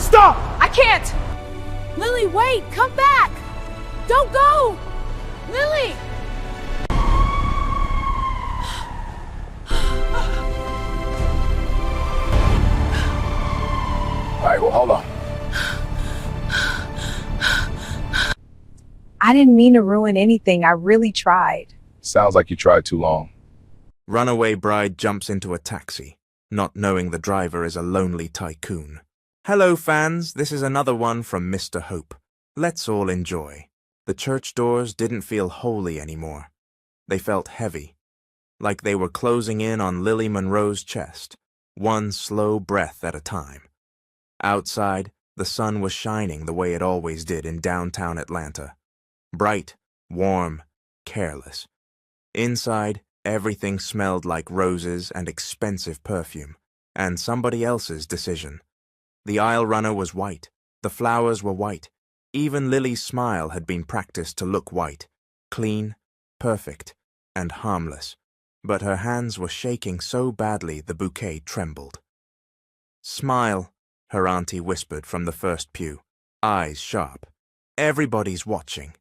Stop! I can't! Lily, wait! Come back! Don't go! Lily! All right, well, hold on. I didn't mean to ruin anything. I really tried. Sounds like you tried too long. Runaway bride jumps into a taxi, not knowing the driver is a lonely tycoon. Hello, fans. This is another one from Mr. Hope. Let's all enjoy. The church doors didn't feel holy anymore. They felt heavy, like they were closing in on Lily Monroe's chest, one slow breath at a time. Outside, the sun was shining the way it always did in downtown Atlanta. Bright, warm, careless. Inside, everything smelled like roses and expensive perfume, and somebody else's decision. The aisle runner was white, the flowers were white, even Lily's smile had been practiced to look white, clean, perfect, and harmless, but her hands were shaking so badly the bouquet trembled. "Smile," her auntie whispered from the first pew, eyes sharp. "Everybody's watching."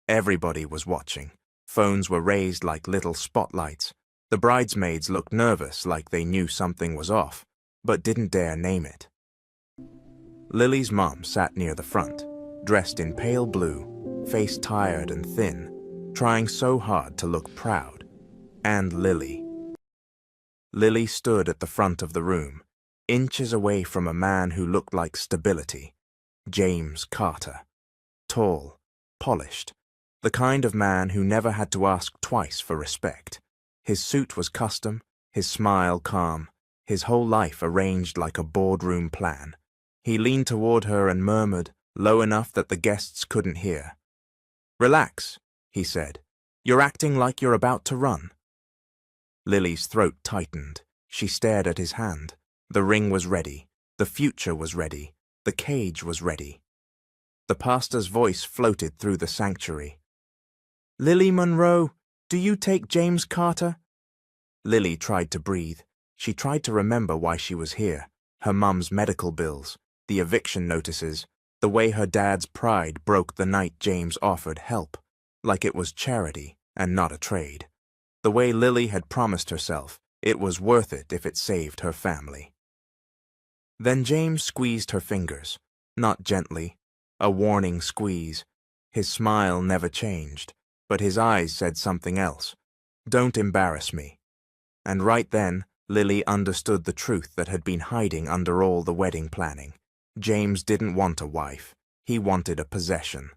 Everybody was watching. Phones were raised like little spotlights. The bridesmaids looked nervous, like they knew something was off, but didn't dare name it. Lily's mom sat near the front, dressed in pale blue, face tired and thin, trying so hard to look proud. And Lily. Lily stood at the front of the room, inches away from a man who looked like stability, James Carter. Tall, polished, the kind of man who never had to ask twice for respect. His suit was custom, his smile calm, his whole life arranged like a boardroom plan. He leaned toward her and murmured, low enough that the guests couldn't hear. "Relax," he said. "You're acting like you're about to run." Lily's throat tightened. She stared at his hand. The ring was ready. The future was ready. The cage was ready. The pastor's voice floated through the sanctuary. "Lily Monroe, do you take James Carter?" Lily tried to breathe. She tried to remember why she was here. Her mum's medical bills, the eviction notices, the way her dad's pride broke the night James offered help, like it was charity and not a trade. The way Lily had promised herself it was worth it if it saved her family. Then James squeezed her fingers, not gently, a warning squeeze. His smile never changed, but his eyes said something else. "Don't embarrass me." And right then, Lily understood the truth that had been hiding under all the wedding planning. James didn't want a wife. He wanted a possession.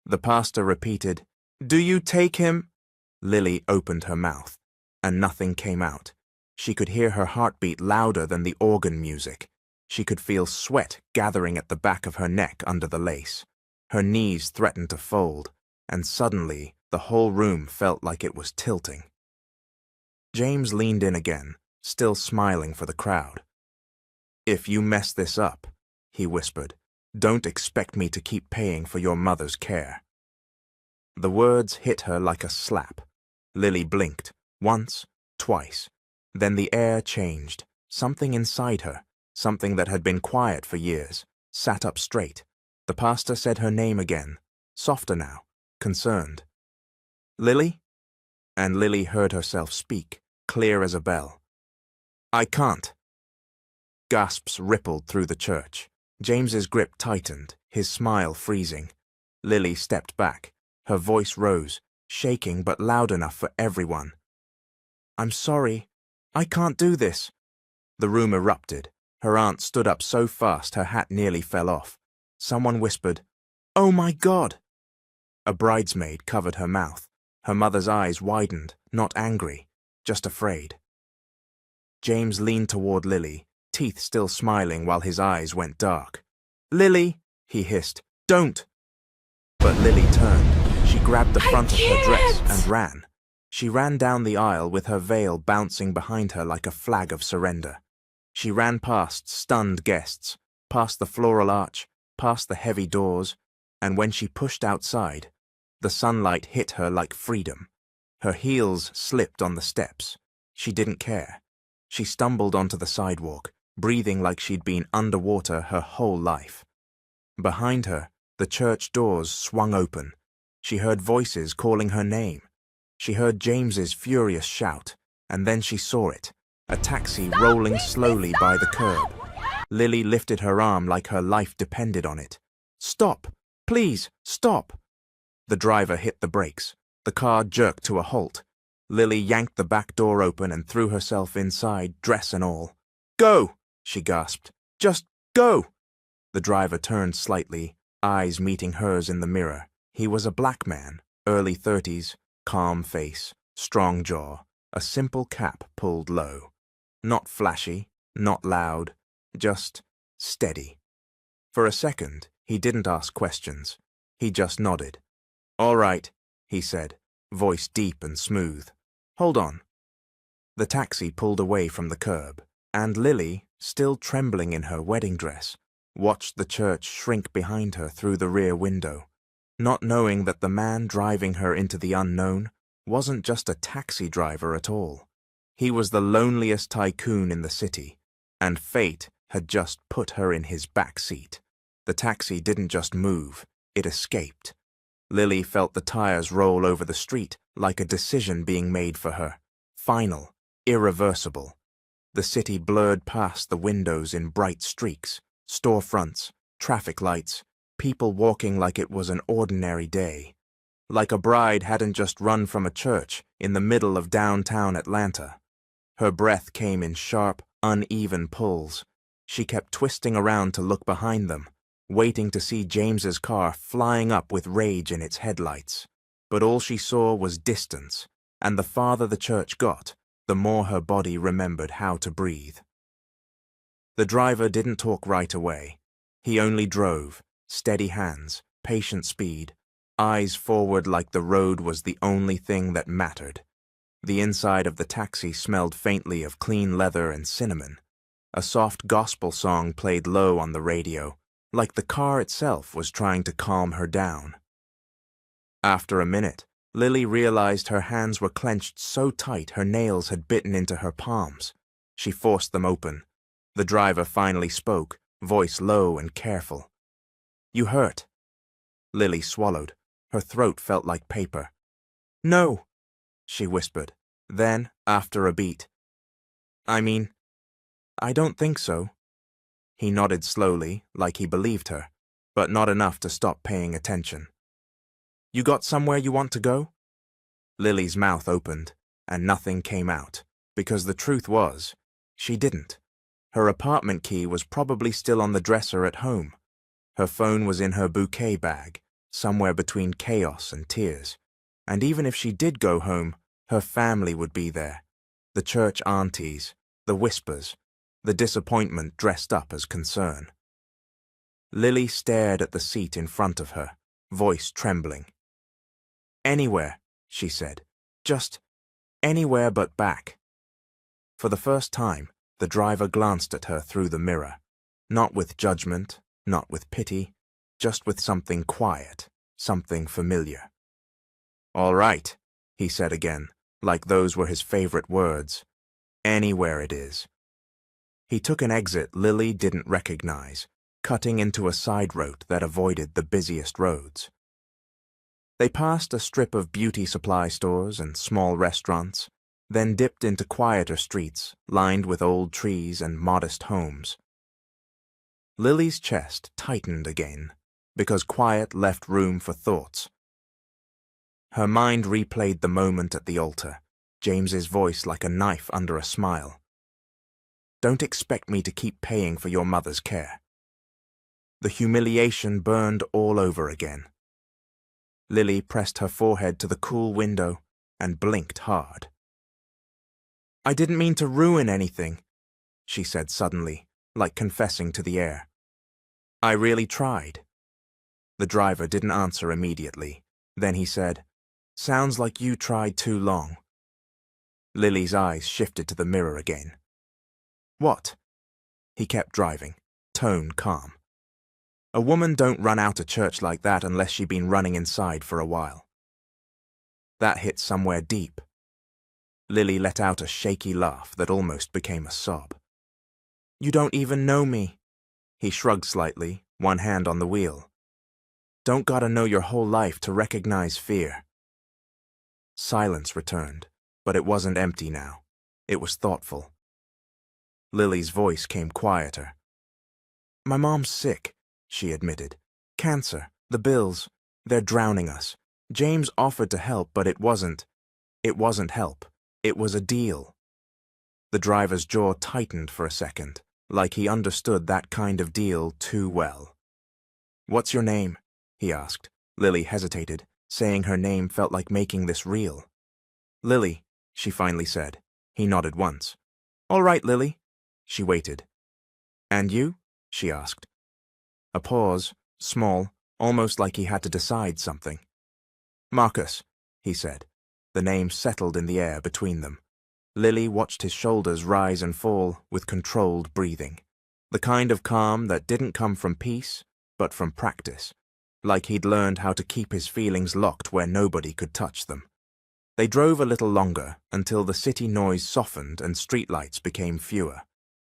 The pastor repeated, "Do you take him?" Lily opened her mouth, and nothing came out. She could hear her heartbeat louder than the organ music. She could feel sweat gathering at the back of her neck under the lace. Her knees threatened to fold, and suddenly the whole room felt like it was tilting. James leaned in again, still smiling for the crowd. "If you mess this up," he whispered, "don't expect me to keep paying for your mother's care." The words hit her like a slap. Lily blinked, once, twice. Then the air changed. Something inside her, something that had been quiet for years, sat up straight. The pastor said her name again, softer now, concerned. "Lily?" And Lily heard herself speak, clear as a bell. "I can't." Gasps rippled through the church. James's grip tightened, his smile freezing. Lily stepped back. Her voice rose, shaking but loud enough for everyone. "I'm sorry. I can't do this." The room erupted. Her aunt stood up so fast her hat nearly fell off. Someone whispered, "Oh my God!" A bridesmaid covered her mouth. Her mother's eyes widened, not angry, just afraid. James leaned toward Lily, teeth still smiling while his eyes went dark. "Lily," he hissed, "don't!" But Lily turned. She grabbed the front of her dress and ran. She ran down the aisle with her veil bouncing behind her like a flag of surrender. She ran past stunned guests, past the floral arch, past the heavy doors, and when she pushed outside, the sunlight hit her like freedom. Her heels slipped on the steps. She didn't care. She stumbled onto the sidewalk, breathing like she'd been underwater her whole life. Behind her, the church doors swung open. She heard voices calling her name. She heard James's furious shout, and then she saw it, a taxi rolling slowly by the curb. Lily lifted her arm like her life depended on it. "Stop! Please, stop!" The driver hit the brakes. The car jerked to a halt. Lily yanked the back door open and threw herself inside, dress and all. "Go!" she gasped. "Just go!" The driver turned slightly, eyes meeting hers in the mirror. He was a black man, early 30s, calm face, strong jaw, a simple cap pulled low. Not flashy, not loud, just steady. For a second, he didn't ask questions. He just nodded. "All right," he said, voice deep and smooth. "Hold on." The taxi pulled away from the curb, and Lily, still trembling in her wedding dress, watched the church shrink behind her through the rear window, not knowing that the man driving her into the unknown wasn't just a taxi driver at all. He was the loneliest tycoon in the city, and fate had just put her in his back seat. The taxi didn't just move, it escaped. Lily felt the tires roll over the street like a decision being made for her. Final, irreversible. The city blurred past the windows in bright streaks, storefronts, traffic lights, people walking like it was an ordinary day. Like a bride hadn't just run from a church in the middle of downtown Atlanta. Her breath came in sharp, uneven pulls. She kept twisting around to look behind them, waiting to see James's car flying up with rage in its headlights. But all she saw was distance, and the farther the church got, the more her body remembered how to breathe. The driver didn't talk right away. He only drove, steady hands, patient speed, eyes forward like the road was the only thing that mattered. The inside of the taxi smelled faintly of clean leather and cinnamon. A soft gospel song played low on the radio, like the car itself was trying to calm her down. After a minute, Lily realized her hands were clenched so tight her nails had bitten into her palms. She forced them open. The driver finally spoke, voice low and careful. "You hurt." Lily swallowed. Her throat felt like paper. "No," she whispered. Then, after a beat, I don't think so." He nodded slowly, like he believed her, but not enough to stop paying attention. "You got somewhere you want to go?" Lily's mouth opened, and nothing came out, because the truth was, she didn't. Her apartment key was probably still on the dresser at home. Her phone was in her bouquet bag, somewhere between chaos and tears. And even if she did go home, her family would be there. The church aunties, the whispers, the disappointment dressed up as concern. Lily stared at the seat in front of her, voice trembling. "Anywhere," she said. "Just anywhere but back." For the first time, the driver glanced at her through the mirror, not with judgment, not with pity, just with something quiet, something familiar. "All right," he said again, like those were his favorite words. "Anywhere it is." He took an exit Lily didn't recognize, cutting into a side road that avoided the busiest roads. They passed a strip of beauty supply stores and small restaurants, then dipped into quieter streets lined with old trees and modest homes. Lily's chest tightened again, because quiet left room for thoughts. Her mind replayed the moment at the altar, James's voice like a knife under a smile. "Don't expect me to keep paying for your mother's care." The humiliation burned all over again. Lily pressed her forehead to the cool window and blinked hard. "I didn't mean to ruin anything," she said suddenly, like confessing to the air. "I really tried." The driver didn't answer immediately. Then he said, "Sounds like you tried too long." Lily's eyes shifted to the mirror again. "What?" He kept driving, tone calm. "A woman don't run out of church like that unless she'd been running inside for a while." That hit somewhere deep. Lily let out a shaky laugh that almost became a sob. You don't even know me. He shrugged slightly, one hand on the wheel. Don't gotta know your whole life to recognize fear. Silence returned, but it wasn't empty now. It was thoughtful. Lily's voice came quieter. My mom's sick, she admitted. Cancer, the bills, they're drowning us. James offered to help, but it wasn't help. It was a deal. The driver's jaw tightened for a second, like he understood that kind of deal too well. What's your name? He asked. Lily hesitated. Saying her name felt like making this real. Lily, she finally said. He nodded once. All right, Lily. She waited. And you? She asked. A pause, small, almost like he had to decide something. Marcus, he said. The name settled in the air between them. Lily watched his shoulders rise and fall with controlled breathing. The kind of calm that didn't come from peace, but from practice. Like he'd learned how to keep his feelings locked where nobody could touch them. They drove a little longer until the city noise softened and streetlights became fewer.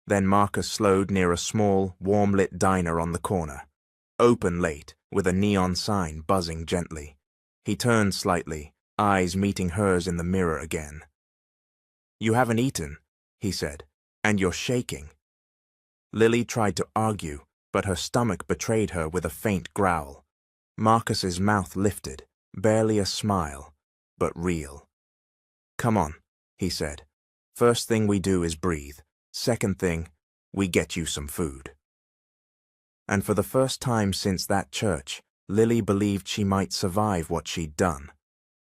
Then Marcus slowed near a small, warm-lit diner on the corner. Open late, with a neon sign buzzing gently. He turned slightly, eyes meeting hers in the mirror again. You haven't eaten, he said, and you're shaking. Lily tried to argue, but her stomach betrayed her with a faint growl. Marcus's mouth lifted, barely a smile, but real. Come on, he said. First thing we do is breathe. Second thing, we get you some food. And for the first time since that church, Lily believed she might survive what she'd done.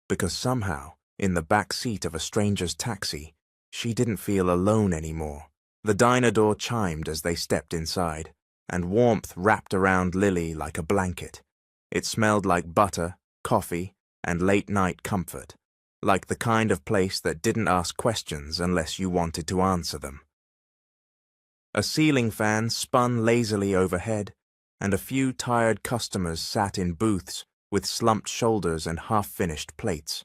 Because somehow, in the back seat of a stranger's taxi, she didn't feel alone anymore. The diner door chimed as they stepped inside, and warmth wrapped around Lily like a blanket. It smelled like butter, coffee, and late-night comfort, like the kind of place that didn't ask questions unless you wanted to answer them. A ceiling fan spun lazily overhead, and a few tired customers sat in booths with slumped shoulders and half-finished plates.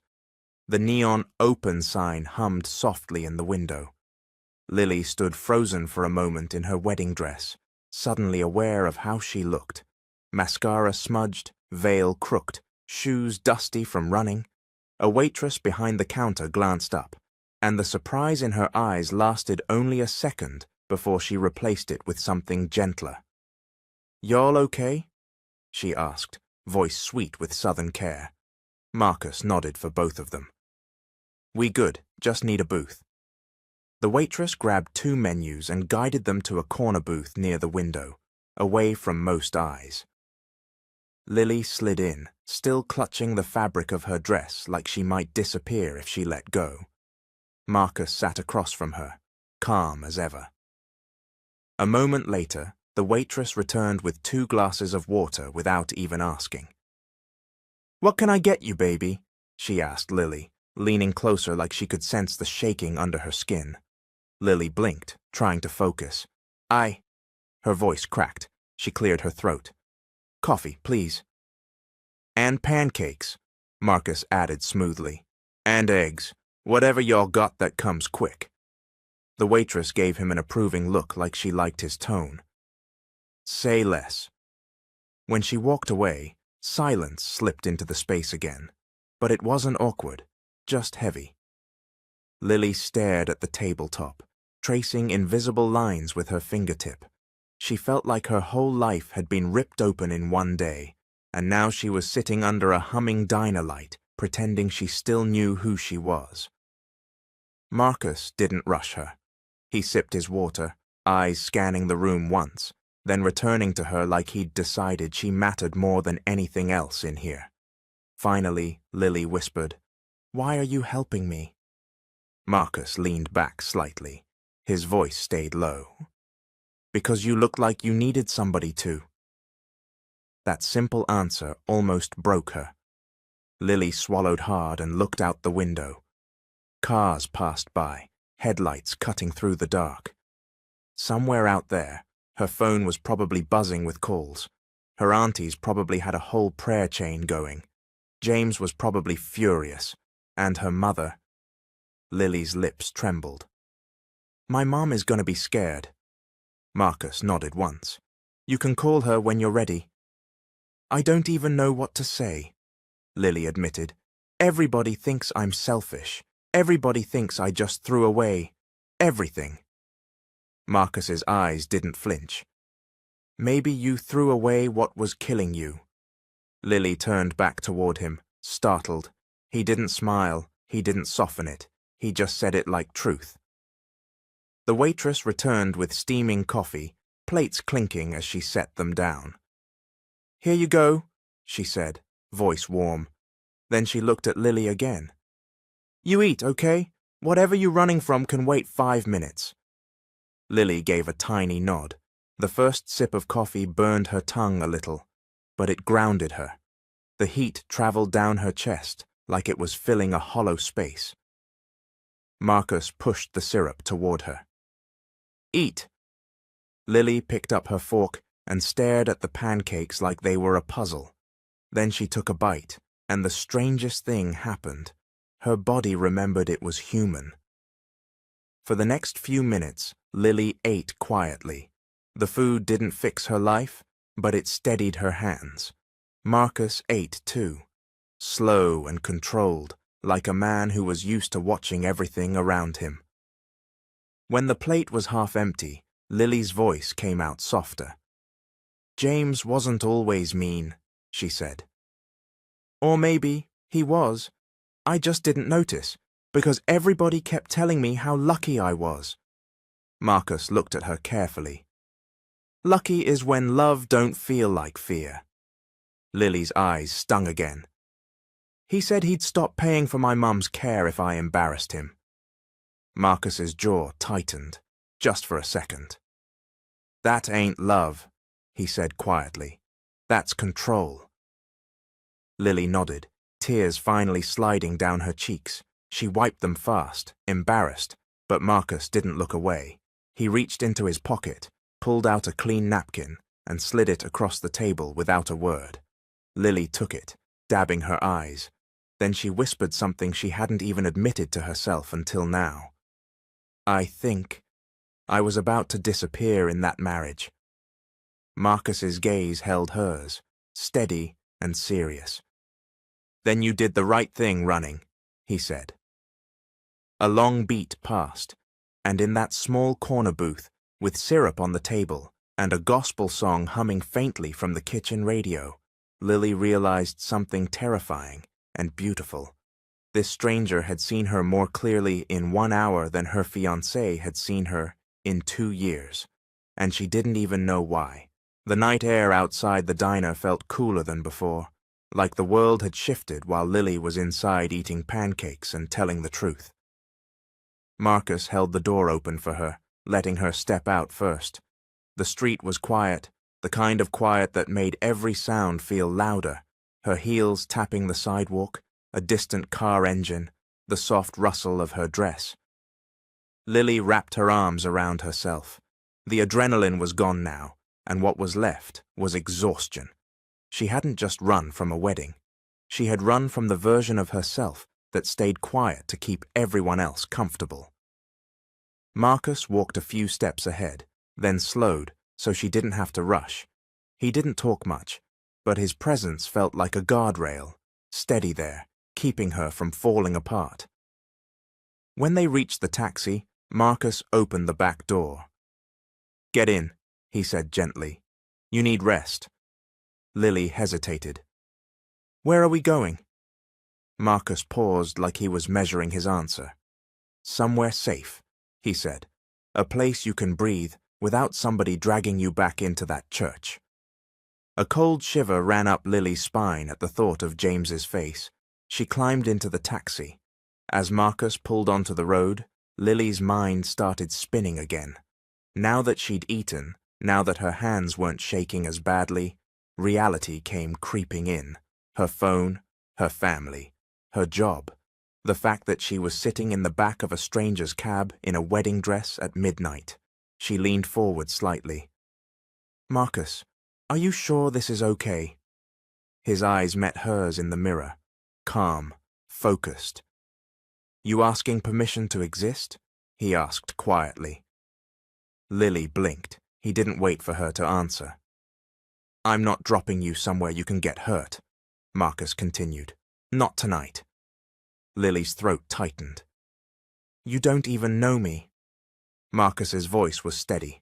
The neon open sign hummed softly in the window. Lily stood frozen for a moment in her wedding dress, suddenly aware of how she looked. Mascara smudged, veil crooked, shoes dusty from running. A waitress behind the counter glanced up, and the surprise in her eyes lasted only a second before she replaced it with something gentler. Y'all okay? She asked, voice sweet with southern care. Marcus nodded for both of them. We good, just need a booth. The waitress grabbed 2 menus and guided them to a corner booth near the window, away from most eyes. Lily slid in, still clutching the fabric of her dress like she might disappear if she let go. Marcus sat across from her, calm as ever. A moment later, the waitress returned with 2 glasses of water without even asking. What can I get you, baby? She asked Lily, leaning closer like she could sense the shaking under her skin. Lily blinked, trying to focus. Her voice cracked. She cleared her throat. Coffee, please. And pancakes, Marcus added smoothly. And eggs. Whatever y'all got that comes quick. The waitress gave him an approving look like she liked his tone. Say less. When she walked away, silence slipped into the space again. But it wasn't awkward, just heavy. Lily stared at the tabletop, tracing invisible lines with her fingertip. She felt like her whole life had been ripped open in one day, and now she was sitting under a humming diner light, pretending she still knew who she was. Marcus didn't rush her. He sipped his water, eyes scanning the room once, then returning to her like he'd decided she mattered more than anything else in here. Finally, Lily whispered, Why are you helping me? Marcus leaned back slightly. His voice stayed low. Because you looked like you needed somebody to. That simple answer almost broke her. Lily swallowed hard and looked out the window. Cars passed by, headlights cutting through the dark. Somewhere out there, her phone was probably buzzing with calls. Her aunties probably had a whole prayer chain going. James was probably furious. And her mother. Lily's lips trembled. My mom is going to be scared. Marcus nodded once. You can call her when you're ready. I don't even know what to say, Lily admitted. Everybody thinks I'm selfish. Everybody thinks I just threw away everything. Marcus's eyes didn't flinch. Maybe you threw away what was killing you. Lily turned back toward him, startled. He didn't smile, he didn't soften it, he just said it like truth. The waitress returned with steaming coffee, plates clinking as she set them down. Here you go, she said, voice warm. Then she looked at Lily again. You eat, okay? Whatever you're running from can wait 5 minutes. Lily gave a tiny nod. The first sip of coffee burned her tongue a little, but it grounded her. The heat traveled down her chest like it was filling a hollow space. Marcus pushed the syrup toward her. Eat. Lily picked up her fork and stared at the pancakes like they were a puzzle. Then she took a bite, and the strangest thing happened. Her body remembered it was human. For the next few minutes, Lily ate quietly. The food didn't fix her life, but it steadied her hands. Marcus ate too, slow and controlled, like a man who was used to watching everything around him. When the plate was half empty, Lily's voice came out softer. James wasn't always mean, she said. Or maybe he was. I just didn't notice, because everybody kept telling me how lucky I was. Marcus looked at her carefully. Lucky is when love don't feel like fear. Lily's eyes stung again. He said he'd stop paying for my mum's care if I embarrassed him. Marcus's jaw tightened, just for a second. That ain't love, he said quietly. That's control. Lily nodded, tears finally sliding down her cheeks. She wiped them fast, embarrassed, but Marcus didn't look away. He reached into his pocket, pulled out a clean napkin, and slid it across the table without a word. Lily took it, dabbing her eyes. Then she whispered something she hadn't even admitted to herself until now. I think I was about to disappear in that marriage. Marcus's gaze held hers, steady and serious. Then you did the right thing running, he said. A long beat passed, and in that small corner booth, with syrup on the table and a gospel song humming faintly from the kitchen radio, Lily realized something terrifying and beautiful. This stranger had seen her more clearly in 1 hour than her fiancé had seen her in 2 years, and she didn't even know why. The night air outside the diner felt cooler than before, like the world had shifted while Lily was inside eating pancakes and telling the truth. Marcus held the door open for her, letting her step out first. The street was quiet, the kind of quiet that made every sound feel louder, her heels tapping the sidewalk, a distant car engine, the soft rustle of her dress. Lily wrapped her arms around herself. The adrenaline was gone now, and what was left was exhaustion. She hadn't just run from a wedding. She had run from the version of herself that stayed quiet to keep everyone else comfortable. Marcus walked a few steps ahead, then slowed so she didn't have to rush. He didn't talk much, but his presence felt like a guardrail, steady there, keeping her from falling apart. When they reached the taxi, Marcus opened the back door. Get in, he said gently. You need rest. Lily hesitated. Where are we going? Marcus paused like he was measuring his answer. Somewhere safe, he said. A place you can breathe without somebody dragging you back into that church. A cold shiver ran up Lily's spine at the thought of James's face. She climbed into the taxi. As Marcus pulled onto the road, Lily's mind started spinning again. Now that she'd eaten, now that her hands weren't shaking as badly, reality came creeping in. Her phone, her family, her job, the fact that she was sitting in the back of a stranger's cab in a wedding dress at midnight. She leaned forward slightly. Marcus, are you sure this is okay? His eyes met hers in the mirror, calm, focused. You asking permission to exist? He asked quietly. Lily blinked. He didn't wait for her to answer. I'm not dropping you somewhere you can get hurt, Marcus continued. Not tonight. Lily's throat tightened. You don't even know me. Marcus's voice was steady.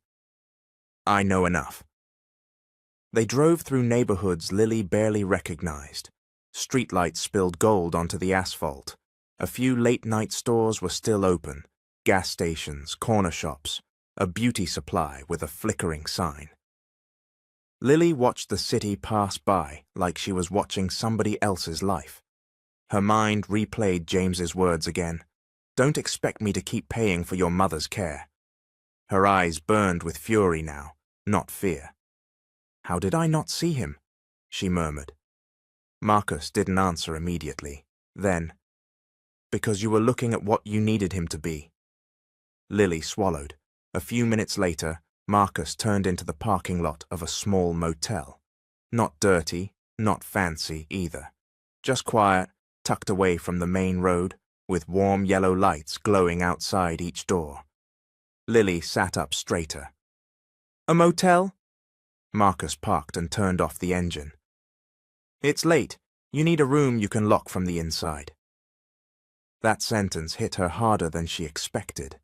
I know enough. They drove through neighborhoods Lily barely recognized. Streetlights spilled gold onto the asphalt. A few late-night stores were still open. Gas stations, corner shops, a beauty supply with a flickering sign. Lily watched the city pass by like she was watching somebody else's life. Her mind replayed James's words again. Don't expect me to keep paying for your mother's care. Her eyes burned with fury now, not fear. How did I not see him? She murmured. Marcus didn't answer immediately. Then, because you were looking at what you needed him to be. Lily swallowed. A few minutes later, Marcus turned into the parking lot of a small motel. Not dirty, not fancy either. Just quiet, tucked away from the main road, with warm yellow lights glowing outside each door. Lily sat up straighter. A motel? Marcus parked and turned off the engine. It's late. You need a room you can lock from the inside. That sentence hit her harder than she expected.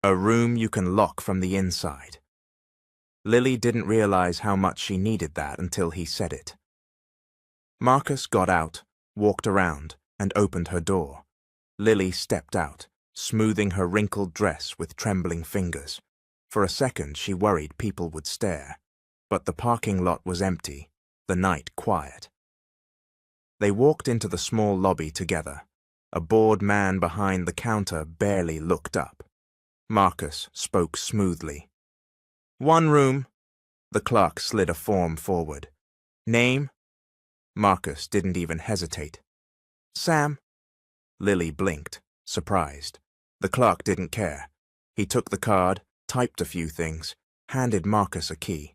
A room you can lock from the inside. Lily didn't realize how much she needed that until he said it. Marcus got out, walked around, and opened her door. Lily stepped out, smoothing her wrinkled dress with trembling fingers. For a second she worried people would stare. But the parking lot was empty, the night quiet. They walked into the small lobby together. A bored man behind the counter barely looked up. Marcus spoke smoothly. One room. The clerk slid a form forward. Name? Marcus didn't even hesitate. Sam. Lily blinked, surprised. The clerk didn't care. He took the card, typed a few things, handed Marcus a key.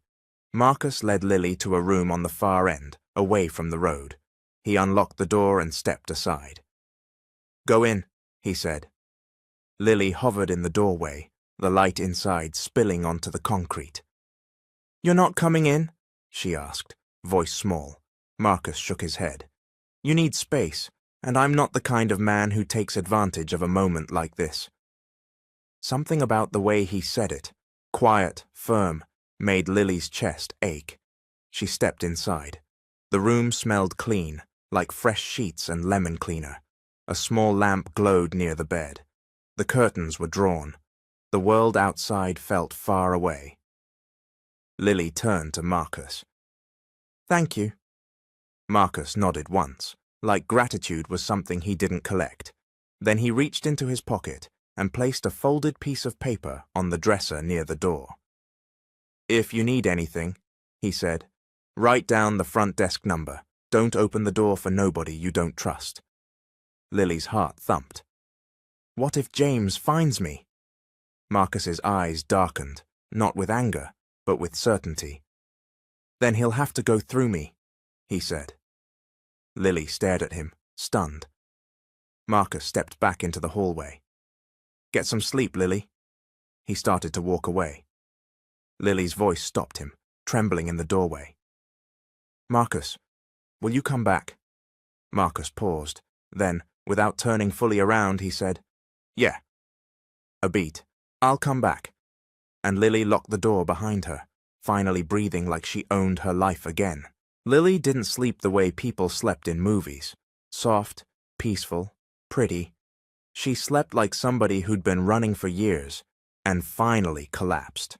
Marcus led Lily to a room on the far end, away from the road. He unlocked the door and stepped aside. Go in, he said. Lily hovered in the doorway, the light inside spilling onto the concrete. You're not coming in? She asked, voice small. Marcus shook his head. You need space, and I'm not the kind of man who takes advantage of a moment like this. Something about the way he said it, quiet, firm, made Lily's chest ache. She stepped inside. The room smelled clean, like fresh sheets and lemon cleaner. A small lamp glowed near the bed. The curtains were drawn. The world outside felt far away. Lily turned to Marcus. Thank you. Marcus nodded once, like gratitude was something he didn't collect. Then he reached into his pocket and placed a folded piece of paper on the dresser near the door. If you need anything, he said, write down the front desk number. Don't open the door for nobody you don't trust. Lily's heart thumped. What if James finds me? Marcus's eyes darkened, not with anger, but with certainty. Then he'll have to go through me, he said. Lily stared at him, stunned. Marcus stepped back into the hallway. Get some sleep, Lily. He started to walk away. Lily's voice stopped him, trembling in the doorway. Marcus, will you come back? Marcus paused. Then, without turning fully around, he said, Yeah. A beat. I'll come back. And Lily locked the door behind her, finally breathing like she owned her life again. Lily didn't sleep the way people slept in movies. Soft, peaceful, pretty. She slept like somebody who'd been running for years, and finally collapsed.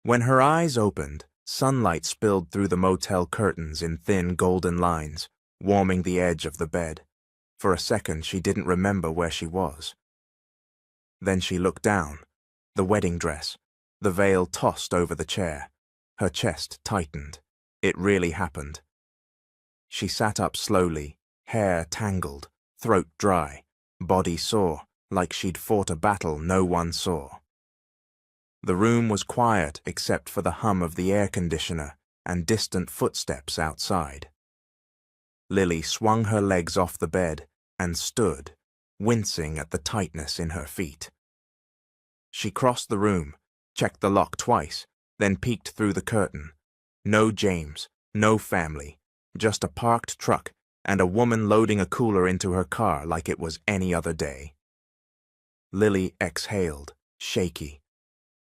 When her eyes opened, sunlight spilled through the motel curtains in thin golden lines, warming the edge of the bed. For a second, she didn't remember where she was. Then she looked down. The wedding dress, the veil tossed over the chair. Her chest tightened. It really happened. She sat up slowly, hair tangled, throat dry, body sore, like she'd fought a battle no one saw. The room was quiet except for the hum of the air conditioner and distant footsteps outside. Lily swung her legs off the bed and stood, wincing at the tightness in her feet. She crossed the room, checked the lock twice, then peeked through the curtain. No James, no family, just a parked truck and a woman loading a cooler into her car like it was any other day. Lily exhaled, shaky.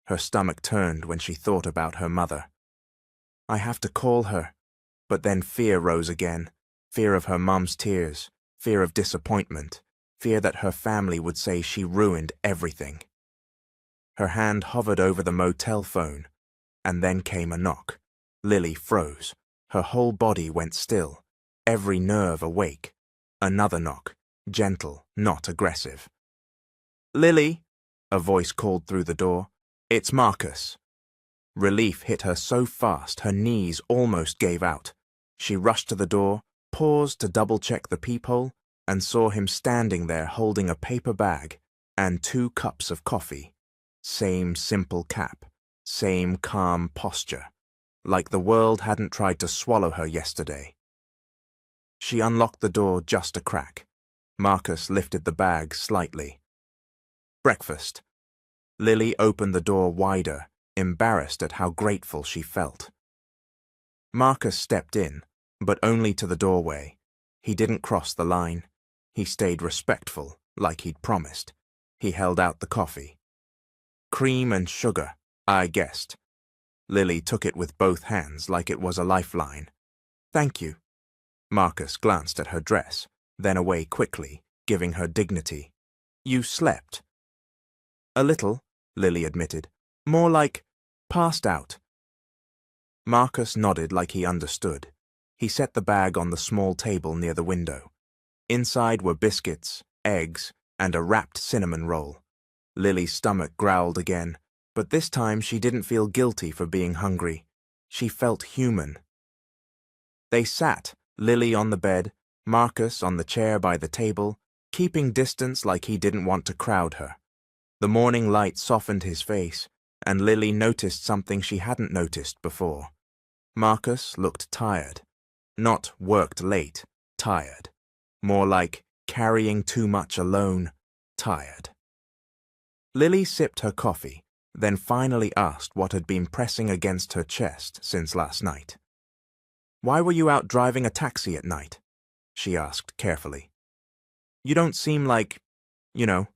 Her stomach turned when she thought about her mother. I have to call her. But then fear rose again, fear of her mum's tears, fear of disappointment, fear that her family would say she ruined everything. Her hand hovered over the motel phone, and then came a knock. Lily froze. Her whole body went still, every nerve awake. Another knock, gentle, not aggressive. "Lily," a voice called through the door. "It's Marcus." Relief hit her so fast her knees almost gave out. She rushed to the door, paused to double-check the peephole, and saw him standing there holding a paper bag and 2 cups of coffee. Same simple cap, same calm posture, like the world hadn't tried to swallow her yesterday. She unlocked the door just a crack. Marcus lifted the bag slightly. "Breakfast." Lily opened the door wider, embarrassed at how grateful she felt. Marcus stepped in, but only to the doorway. He didn't cross the line. He stayed respectful, like he'd promised. He held out the coffee. "Cream and sugar," I guessed. Lily took it with both hands like it was a lifeline. "Thank you." Marcus glanced at her dress, then away quickly, giving her dignity. "You slept?" "A little," Lily admitted. "More like passed out." Marcus nodded like he understood. He set the bag on the small table near the window. Inside were biscuits, eggs, and a wrapped cinnamon roll. Lily's stomach growled again, but this time she didn't feel guilty for being hungry. She felt human. They sat, Lily on the bed, Marcus on the chair by the table, keeping distance like he didn't want to crowd her. The morning light softened his face, and Lily noticed something she hadn't noticed before. Marcus looked tired. Not worked late, tired. More like carrying too much alone, tired. Lily sipped her coffee, then finally asked what had been pressing against her chest since last night. "Why were you out driving a taxi at night?" she asked carefully. "You don't seem like, you know."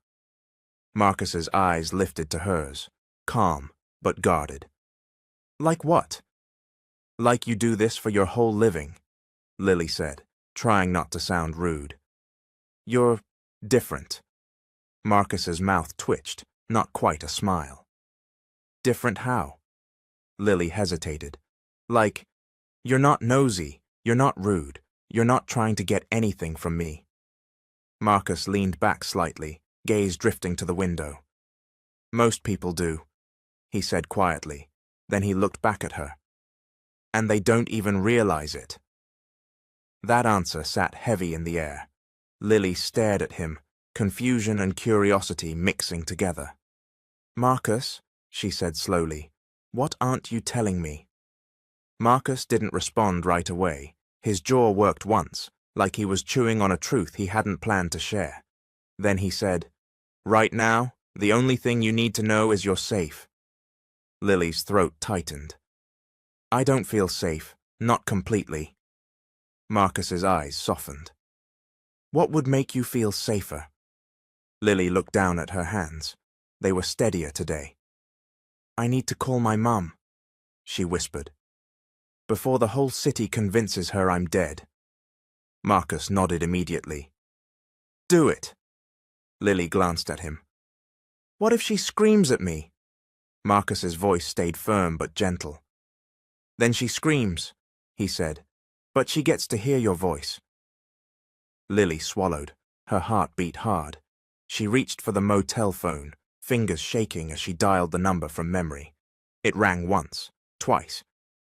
Marcus's eyes lifted to hers, calm but guarded. "Like what?" "Like you do this for your whole living," Lily said, trying not to sound rude. "You're different." Marcus's mouth twitched, not quite a smile. "Different how?" Lily hesitated. "Like, you're not nosy, you're not rude, you're not trying to get anything from me." Marcus leaned back slightly, gaze drifting to the window. "Most people do," he said quietly. Then he looked back at her. "And they don't even realize it." That answer sat heavy in the air. Lily stared at him, confusion and curiosity mixing together. "Marcus," she said slowly, "what aren't you telling me?" Marcus didn't respond right away. His jaw worked once, like he was chewing on a truth he hadn't planned to share. Then he said, "Right now, the only thing you need to know is you're safe." Lily's throat tightened. "I don't feel safe, not completely." Marcus's eyes softened. "What would make you feel safer?" Lily looked down at her hands. They were steadier today. "I need to call my mum," she whispered, "before the whole city convinces her I'm dead." Marcus nodded immediately. "Do it." Lily glanced at him. "What if she screams at me?" Marcus's voice stayed firm but gentle. "Then she screams," he said, "but she gets to hear your voice." Lily swallowed. Her heart beat hard. She reached for the motel phone, fingers shaking as she dialed the number from memory. It rang once, twice.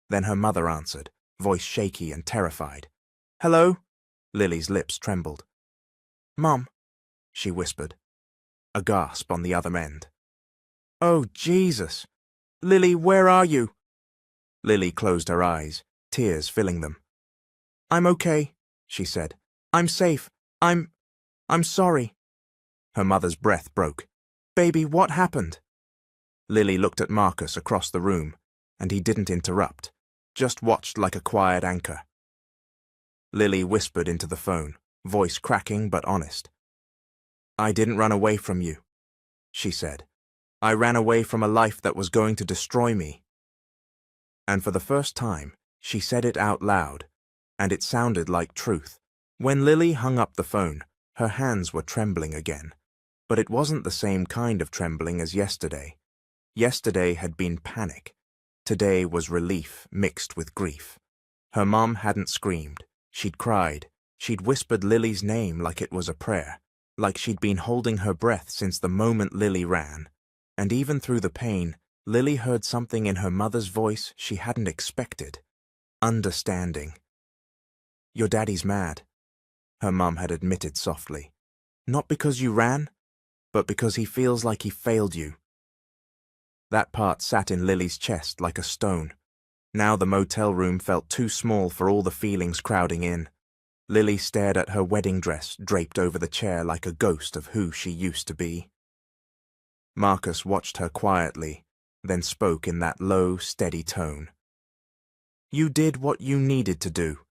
Then her mother answered, voice shaky and terrified. "Hello?" Lily's lips trembled. "Mum," she whispered. A gasp on the other end. "Oh, Jesus! Lily, where are you?" Lily closed her eyes, tears filling them. "I'm okay," she said. "I'm safe. I'm sorry." Her mother's breath broke. "Baby, what happened?" Lily looked at Marcus across the room. and he didn't interrupt, just watched like a quiet anchor. Lily whispered into the phone, voice cracking but honest. "I didn't run away from you," she said. "I ran away from a life that was going to destroy me." And for the first time, she said it out loud, and it sounded like truth. When Lily hung up the phone, her hands were trembling again, but it wasn't the same kind of trembling as yesterday. Yesterday had been panic. Today was relief mixed with grief. Her mom hadn't screamed. She'd cried. She'd whispered Lily's name like it was a prayer, like she'd been holding her breath since the moment Lily ran. And even through the pain, Lily heard something in her mother's voice she hadn't expected. Understanding. "Your daddy's mad," her mum had admitted softly. "Not because you ran, but because he feels like he failed you." That part sat in Lily's chest like a stone. Now the motel room felt too small for all the feelings crowding in. Lily stared at her wedding dress draped over the chair like a ghost of who she used to be. Marcus watched her quietly, then spoke in that low, steady tone. "You did what you needed to do."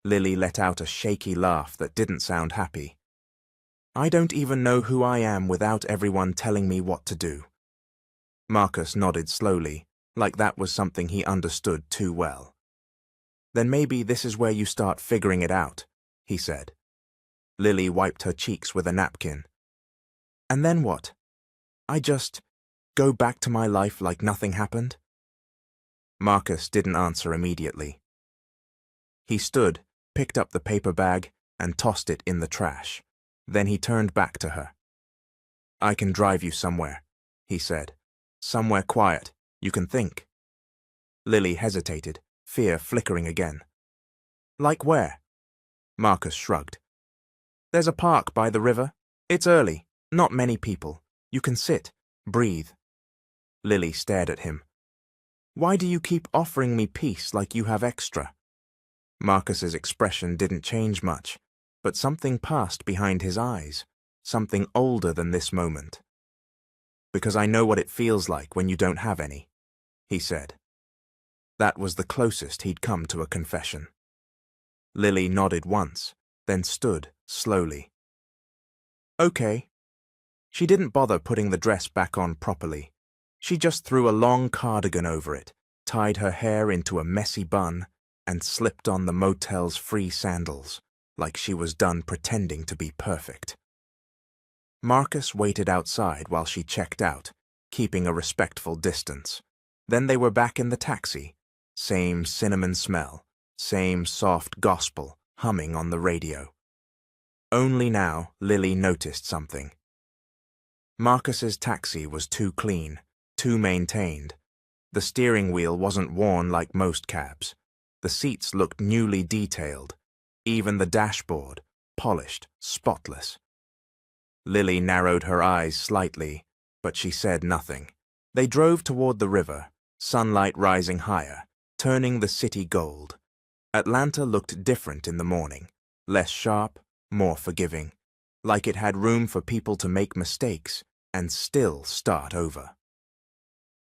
Lily let out a shaky laugh that didn't sound happy. "I don't even know who I am without everyone telling me what to do." Marcus nodded slowly, like that was something he understood too well. "Then maybe this is where you start figuring it out," he said. Lily wiped her cheeks with a napkin. "And then what? I just go back to my life like nothing happened?" Marcus didn't answer immediately. He stood, picked up the paper bag, and tossed it in the trash. Then he turned back to her. "I can drive you somewhere," he said. "Somewhere quiet. You can think." Lily hesitated, fear flickering again. "Like where?" Marcus shrugged. "There's a park by the river. It's early. Not many people. You can sit, breathe." Lily stared at him. "Why do you keep offering me peace like you have extra?" Marcus's expression didn't change much, but something passed behind his eyes, something older than this moment. "Because I know what it feels like when you don't have any," he said. That was the closest he'd come to a confession. Lily nodded once, then stood slowly. "Okay." She didn't bother putting the dress back on properly. She just threw a long cardigan over it, tied her hair into a messy bun, and slipped on the motel's free sandals, like she was done pretending to be perfect. Marcus waited outside while she checked out, keeping a respectful distance. Then they were back in the taxi. Same cinnamon smell, same soft gospel humming on the radio. Only now Lily noticed something. Marcus's taxi was too clean, too maintained. The steering wheel wasn't worn like most cabs. The seats looked newly detailed, even the dashboard, polished, spotless. Lily narrowed her eyes slightly, but she said nothing. They drove toward the river, sunlight rising higher, turning the city gold. Atlanta looked different in the morning, less sharp, more forgiving, like it had room for people to make mistakes and still start over.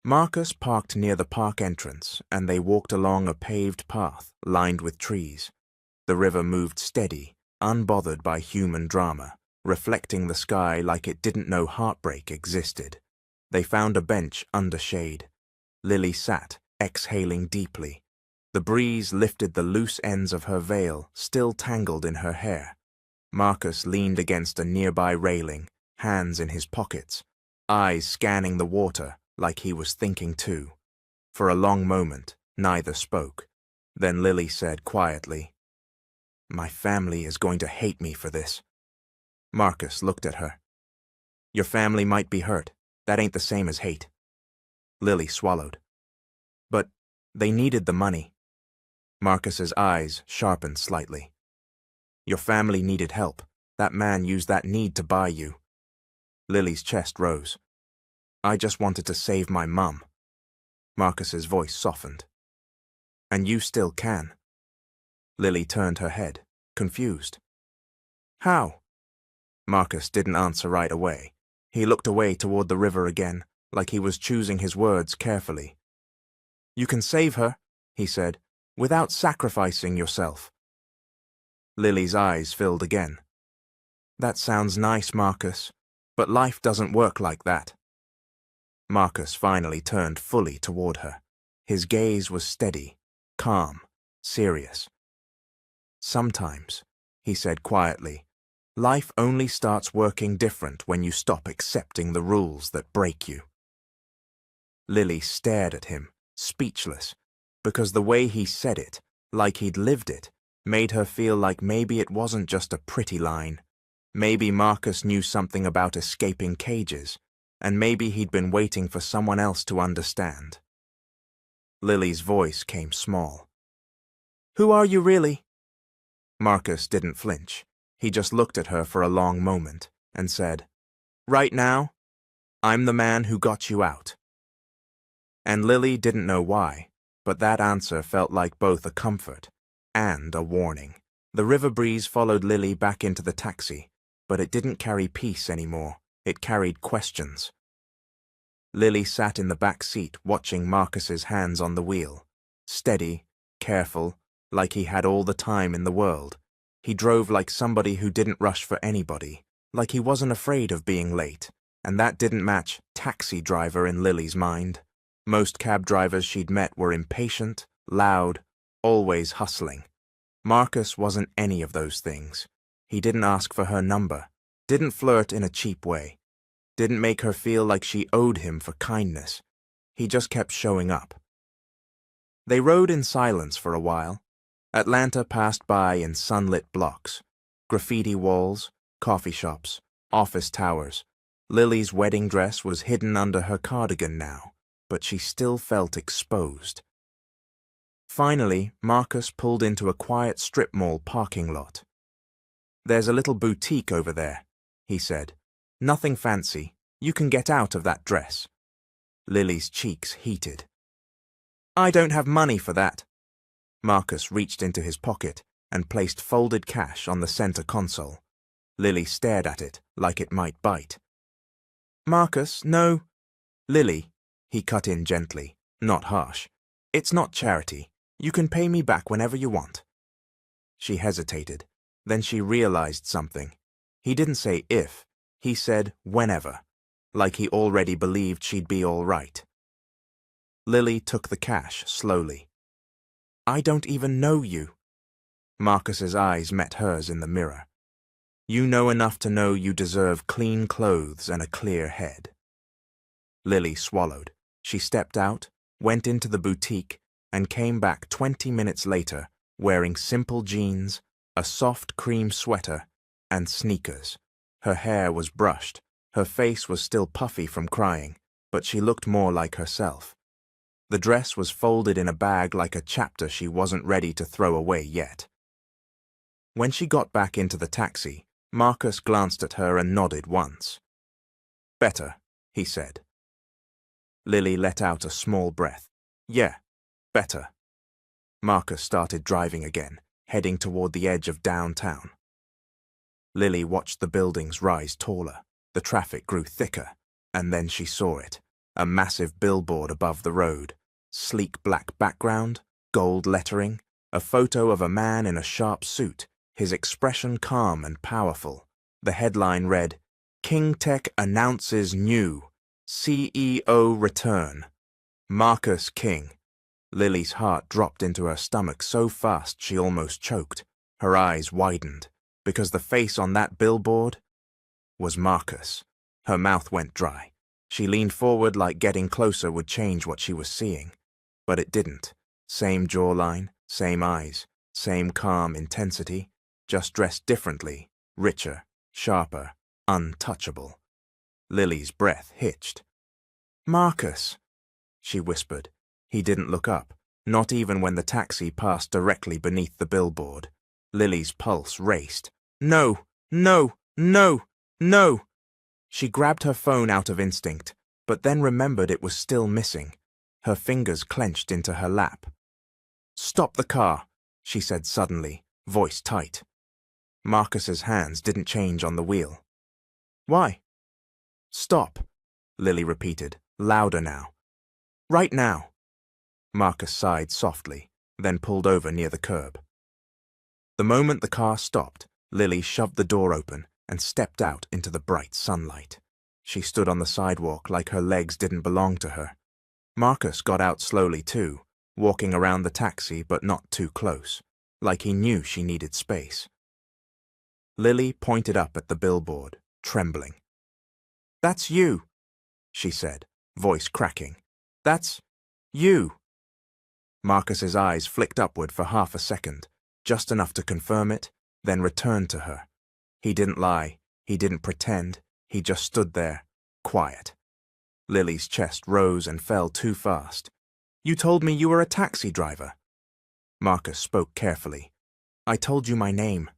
Marcus parked near the park entrance, and they walked along a paved path lined with trees. The river moved steady, unbothered by human drama, reflecting the sky like it didn't know heartbreak existed. They found a bench under shade. Lily sat, exhaling deeply. The breeze lifted the loose ends of her veil, still tangled in her hair. Marcus leaned against a nearby railing, hands in his pockets, eyes scanning the water like he was thinking too. For a long moment, neither spoke. Then Lily said quietly, "My family is going to hate me for this." Marcus looked at her. "Your family might be hurt. That ain't the same as hate." Lily swallowed. "But they needed the money." Marcus's eyes sharpened slightly. "Your family needed help. That man used that need to buy you." Lily's chest rose. "I just wanted to save my mum." Marcus's voice softened. "And you still can." Lily turned her head, confused. "How?" Marcus didn't answer right away. He looked away toward the river again, like he was choosing his words carefully. You can save her, he said, without sacrificing yourself. Lily's eyes filled again. That sounds nice, Marcus, but life doesn't work like that. Marcus finally turned fully toward her. His gaze was steady, calm, serious. Sometimes, he said quietly, life only starts working different when you stop accepting the rules that break you. Lily stared at him, speechless, because the way he said it, like he'd lived it, made her feel like maybe it wasn't just a pretty line. Maybe Marcus knew something about escaping cages, and maybe he'd been waiting for someone else to understand. Lily's voice came small. Who are you really? Marcus didn't flinch. He just looked at her for a long moment and said, Right now, I'm the man who got you out. And Lily didn't know why, but that answer felt like both a comfort and a warning. The river breeze followed Lily back into the taxi, but it didn't carry peace anymore. It carried questions. Lily sat in the back seat watching Marcus's hands on the wheel. Steady, careful, like he had all the time in the world. He drove like somebody who didn't rush for anybody, like he wasn't afraid of being late, and that didn't match taxi driver in Lily's mind. Most cab drivers she'd met were impatient, loud, always hustling. Marcus wasn't any of those things. He didn't ask for her number, didn't flirt in a cheap way, didn't make her feel like she owed him for kindness. He just kept showing up. They rode in silence for a while. Atlanta passed by in sunlit blocks. Graffiti walls, coffee shops, office towers. Lily's wedding dress was hidden under her cardigan now, but she still felt exposed. Finally, Marcus pulled into a quiet strip mall parking lot. There's a little boutique over there, he said. Nothing fancy. You can get out of that dress. Lily's cheeks heated. I don't have money for that. Marcus reached into his pocket and placed folded cash on the center console. Lily stared at it like it might bite. Marcus, no. Lily, he cut in gently, not harsh. It's not charity. You can pay me back whenever you want. She hesitated. Then she realized something. He didn't say if, he said whenever, like he already believed she'd be all right. Lily took the cash slowly. I don't even know you. Marcus's eyes met hers in the mirror. You know enough to know you deserve clean clothes and a clear head. Lily swallowed. She stepped out, went into the boutique, and came back 20 minutes later wearing simple jeans, a soft cream sweater, and sneakers. Her hair was brushed. Her face was still puffy from crying, but she looked more like herself. The dress was folded in a bag like a chapter she wasn't ready to throw away yet. When she got back into the taxi, Marcus glanced at her and nodded once. Better, he said. Lily let out a small breath. Yeah, better. Marcus started driving again, heading toward the edge of downtown. Lily watched the buildings rise taller. The traffic grew thicker, and then she saw it. A massive billboard above the road. Sleek black background, gold lettering, a photo of a man in a sharp suit, his expression calm and powerful. The headline read, King Tech announces new CEO return. Marcus King. Lily's heart dropped into her stomach so fast she almost choked. Her eyes widened, because the face on that billboard was Marcus. Her mouth went dry. She leaned forward like getting closer would change what she was seeing. But it didn't. Same jawline, same eyes, same calm intensity, just dressed differently, richer, sharper, untouchable. Lily's breath hitched. Marcus, she whispered. He didn't look up, not even when the taxi passed directly beneath the billboard. Lily's pulse raced. No, no, no, no. She grabbed her phone out of instinct, but then remembered it was still missing. Her fingers clenched into her lap. Stop the car, she said suddenly, voice tight. Marcus's hands didn't change on the wheel. Why? Stop, Lily repeated, louder now. Right now. Marcus sighed softly, then pulled over near the curb. The moment the car stopped, Lily shoved the door open and stepped out into the bright sunlight. She stood on the sidewalk like her legs didn't belong to her. Marcus got out slowly too, walking around the taxi but not too close, like he knew she needed space. Lily pointed up at the billboard, trembling. "That's you," she said, voice cracking. "That's you." Marcus's eyes flicked upward for half a second, just enough to confirm it, then returned to her. He didn't lie, he didn't pretend, he just stood there, quiet. Lily's chest rose and fell too fast. "You told me you were a taxi driver." Marcus spoke carefully. "I told you my name."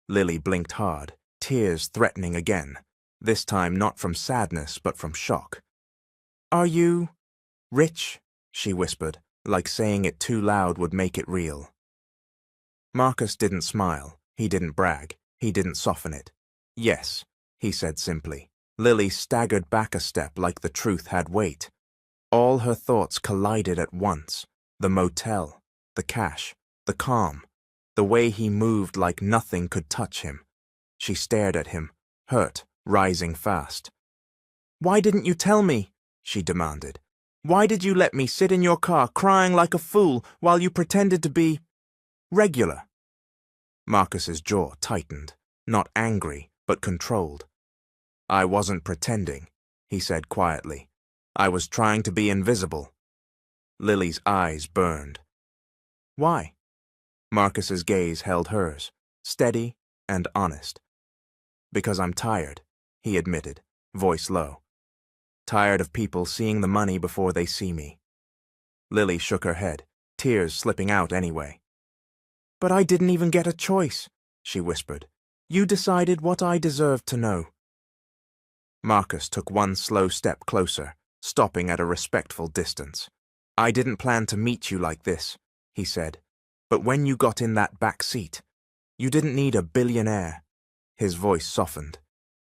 Lily blinked hard, tears threatening again, this time not from sadness but from shock. "Are you rich?" she whispered, like saying it too loud would make it real. Marcus didn't smile, he didn't brag, he didn't soften it. "Yes," he said simply. Lily staggered back a step like the truth had weight. All her thoughts collided at once. The motel, the cash, the calm, the way he moved like nothing could touch him. She stared at him, hurt, rising fast. "Why didn't you tell me?" she demanded. "Why did you let me sit in your car crying like a fool while you pretended to be regular?" Marcus's jaw tightened, not angry, but controlled. "I wasn't pretending," he said quietly. "I was trying to be invisible." Lily's eyes burned. "Why?" Marcus's gaze held hers, steady and honest. "Because I'm tired," he admitted, voice low. "Tired of people seeing the money before they see me." Lily shook her head, tears slipping out anyway. "But I didn't even get a choice," she whispered. "You decided what I deserved to know." Marcus took one slow step closer, stopping at a respectful distance. "I didn't plan to meet you like this," he said. "But when you got in that back seat, you didn't need a billionaire." His voice softened.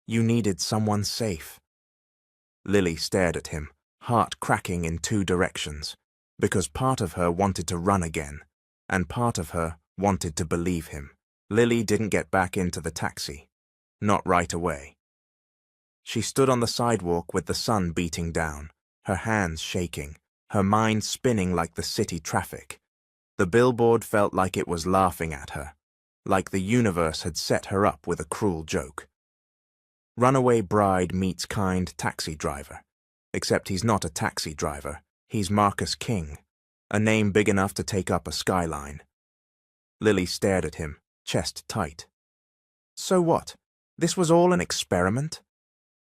"You needed someone safe." Lily stared at him, heart cracking in two directions, because part of her wanted to run again, and part of her wanted to believe him. Lily didn't get back into the taxi. Not right away. She stood on the sidewalk with the sun beating down, her hands shaking, her mind spinning like the city traffic. The billboard felt like it was laughing at her, like the universe had set her up with a cruel joke. Runaway bride meets kind taxi driver. Except he's not a taxi driver, he's Marcus King, a name big enough to take up a skyline. Lily stared at him, chest tight. "So what? This was all an experiment?"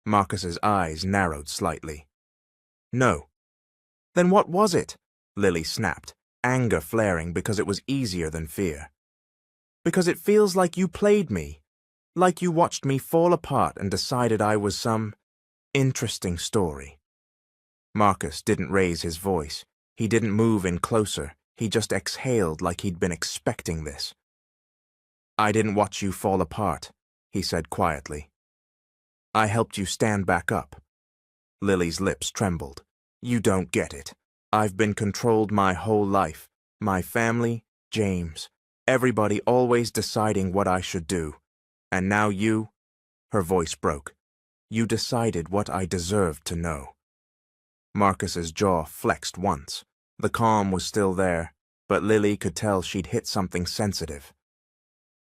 Marcus's eyes narrowed slightly. "No." "Then what was it?" Lily snapped, anger flaring because it was easier than fear. "Because it feels like you played me, like you watched me fall apart and decided I was some interesting story." Marcus didn't raise his voice. He didn't move in closer. He just exhaled like he'd been expecting this. "I didn't watch you fall apart," he said quietly. "I helped you stand back up." Lily's lips trembled. "You don't get it. I've been controlled my whole life. My family, James, everybody always deciding what I should do. And now you—" her voice broke. "You decided what I deserved to know." Marcus's jaw flexed once. The calm was still there, but Lily could tell she'd hit something sensitive.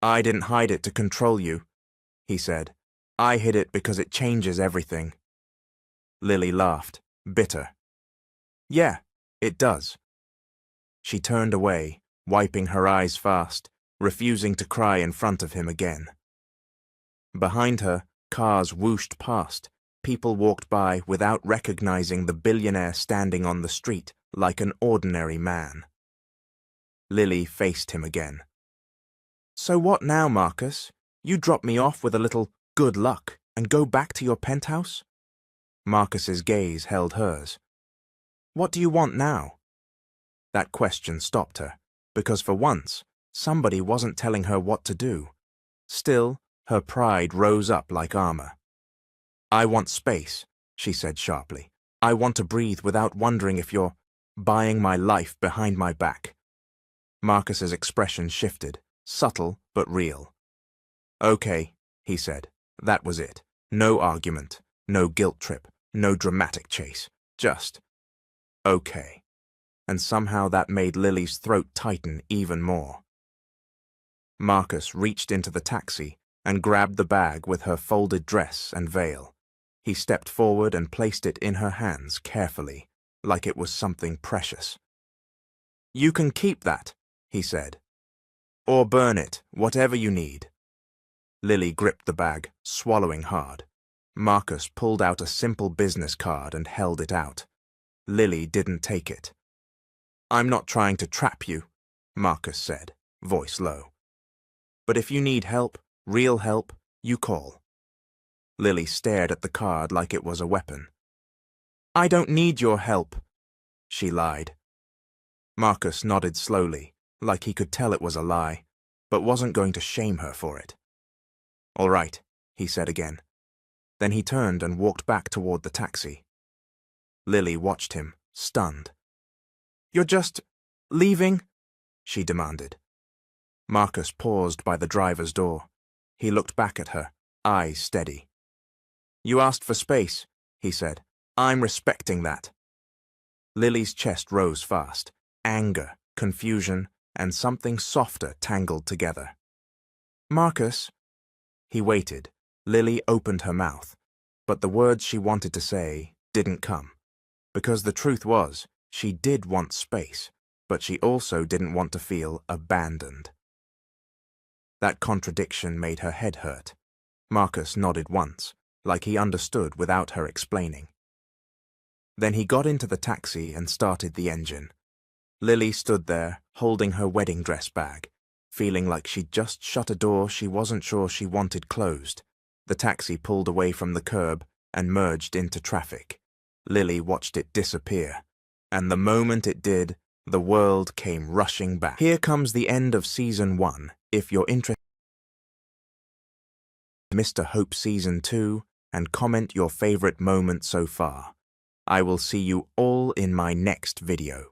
"I didn't hide it to control you," he said. "I hid it because it changes everything." Lily laughed, bitter. "Yeah, it does." She turned away, wiping her eyes fast, refusing to cry in front of him again. Behind her, cars whooshed past. People walked by without recognizing the billionaire standing on the street like an ordinary man. Lily faced him again. "So what now, Marcus? You drop me off with a little good luck and go back to your penthouse?" Marcus's gaze held hers. "What do you want now?" That question stopped her, because for once, somebody wasn't telling her what to do. Still, her pride rose up like armor. "I want space," she said sharply. "I want to breathe without wondering if you're buying my life behind my back. Marcus's expression shifted, subtle but real. Okay, he said. That was it. No argument, no guilt trip, no dramatic chase. Just, okay. And somehow that made Lily's throat tighten even more. Marcus reached into the taxi and grabbed the bag with her folded dress and veil. He stepped forward and placed it in her hands carefully, like it was something precious. You can keep that, he said. Or burn it, whatever you need. Lily gripped the bag, swallowing hard. Marcus pulled out a simple business card and held it out. Lily didn't take it. I'm not trying to trap you, Marcus said, voice low. But if you need help, real help, you call. Lily stared at the card like it was a weapon. I don't need your help, she lied. Marcus nodded slowly, like he could tell it was a lie, but wasn't going to shame her for it. All right, he said again. Then he turned and walked back toward the taxi. Lily watched him, stunned. You're just leaving? She demanded. Marcus paused by the driver's door. He looked back at her, eyes steady. You asked for space, he said. I'm respecting that. Lily's chest rose fast. Anger, confusion, and something softer tangled together. Marcus. He waited. Lily opened her mouth, but the words she wanted to say didn't come. Because the truth was, she did want space, but she also didn't want to feel abandoned. That contradiction made her head hurt. Marcus nodded once, like he understood without her explaining. Then he got into the taxi and started the engine. Lily stood there, holding her wedding dress bag, feeling like she'd just shut a door she wasn't sure she wanted closed. The taxi pulled away from the curb and merged into traffic. Lily watched it disappear, and the moment it did, the world came rushing back. Here comes the end of Season 1. If you're interested in Mr. Hope Season 2, and comment your favorite moment so far. I will see you all in my next video.